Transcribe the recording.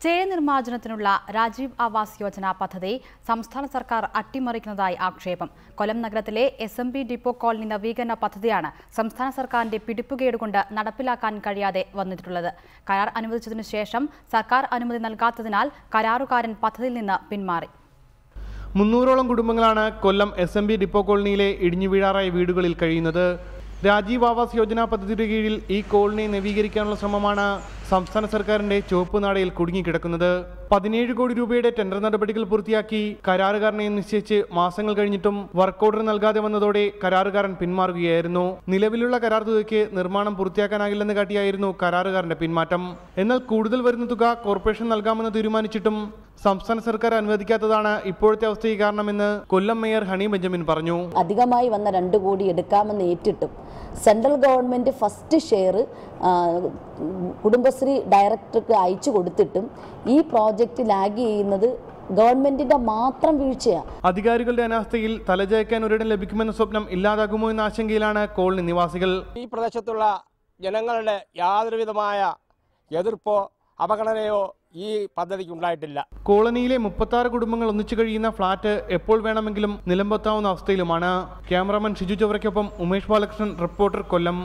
നിർമ്മാർജ്ജനത്തിനുള്ള രാജീവ് ആവാസ് യോജന പദ്ധതി സംസ്ഥാന സർക്കാർ അട്ടിമറിക്കുന്നതായി ആക്ഷേപം. കൊല്ലം നഗരത്തിലെ SMB ഡിപ്പോ കോളനി നവീകരണ പദ്ധതിയാണ് സംസ്ഥാന സർക്കാരിന്റെ പിടിപ്പുകേടുകൊണ്ട് നടപ്പിലാക്കാൻ കഴിയാതെ വന്നിട്ടുള്ളത്. കരാർ അനുവദിച്ചതിനു ശേഷം സർക്കാർ അനുമതി നൽകാത്തതിനാൽ കരാറുകാരൻ പദ്ധതിയിൽ നിന്ന് പിന്മാറി. 300ഓളം കുടുംബങ്ങളാണ് കൊല്ലം SMB ഡിപ്പോ കോളനിയിലെ ഇടിഞ്ഞു വീഴാറായ വീടുകളിൽ കഴിയുന്നത്. രാജീവ് ആവാസ് യോജന പദ്ധതിയുടെ കീഴിൽ ഈ കോളനി നവീകരിക്കാനുള്ള ശ്രമമാണ് സംസ്ഥാന സർക്കാരിന്റെ ചുവപ്പ് നാടയിൽ കുടുങ്ങിക്കിടക്കുന്നത്. 17 കോടി രൂപയുടെ ടെൻഡർ നടപടികൾ പൂർത്തിയാക്കി കരാറുകാരനെ നിശ്ചയിച്ച് മാസങ്ങൾ കഴിഞ്ഞിട്ടും വർക്ക് ഓർഡർ നൽകാതെ വന്നതോടെ കരാറുകാരൻ പിന്മാറുകയായിരുന്നു. നിലവിലുള്ള കരാർ തുകയ്ക്ക് നിർമ്മാണം പൂർത്തിയാക്കാനാകില്ലെന്ന് കാട്ടിയായിരുന്നു കരാറുകാരന്റെ പിന്മാറ്റം. എന്നാൽ കൂടുതൽ വരുന്ന തുക കോർപ്പറേഷൻ നൽകാമെന്ന് തീരുമാനിച്ചിട്ടും സംസ്ഥാന സർക്കാർ അനുവദിക്കാത്തതാണ് ഇപ്പോഴത്തെ അവസ്ഥയ്ക്ക് കാരണമെന്ന് കൊല്ലം മേയർ ഹണി ബെഞ്ചമിൻ പറഞ്ഞു. അധികമായി വന്ന 2 കോടി എടുക്കാമെന്ന് ഏറ്റിട്ടും central government first share Kudumbashree ഡയറക്ടർക്ക് അയച്ചു കൊടുത്തിട്ടും ഈ പ്രോജക്റ്റ് ലാഗ് ചെയ്യുന്നത് ഗവൺമെന്റിന്റെ മാത്രം വീഴ്ചയാണ്. അധികാരികളുടെ അനാസ്ഥയിൽ തലചായ്ക്കാൻ ഒരിടം ലഭിക്കുമെന്ന സ്വപ്നം ഇല്ലാതാകുമോ എന്ന ആശങ്കയിലാണ് കോളനി നിവാസികൾ. ഈ പ്രദേശത്തുള്ള ജനങ്ങളുടെ യാതൊരുവിധമായ എതിർപ്പോ അപഗണനയോ ഈ പദ്ധതിക്ക് ഉണ്ടായിട്ടില്ല. കോളനിയിലെ 36 കുടുംബങ്ങൾ ഒന്നിച്ചു കഴിയുന്ന ഫ്ളാറ്റ് എപ്പോൾ വേണമെങ്കിലും നിലംപൊത്താവുന്ന അവസ്ഥയിലുമാണ്. ക്യാമറാമാൻ ഷിജു ചവറയ്ക്കൊപ്പം ഉമേഷ് ബാലകൃഷ്ണൻ, റിപ്പോർട്ടർ, കൊല്ലം.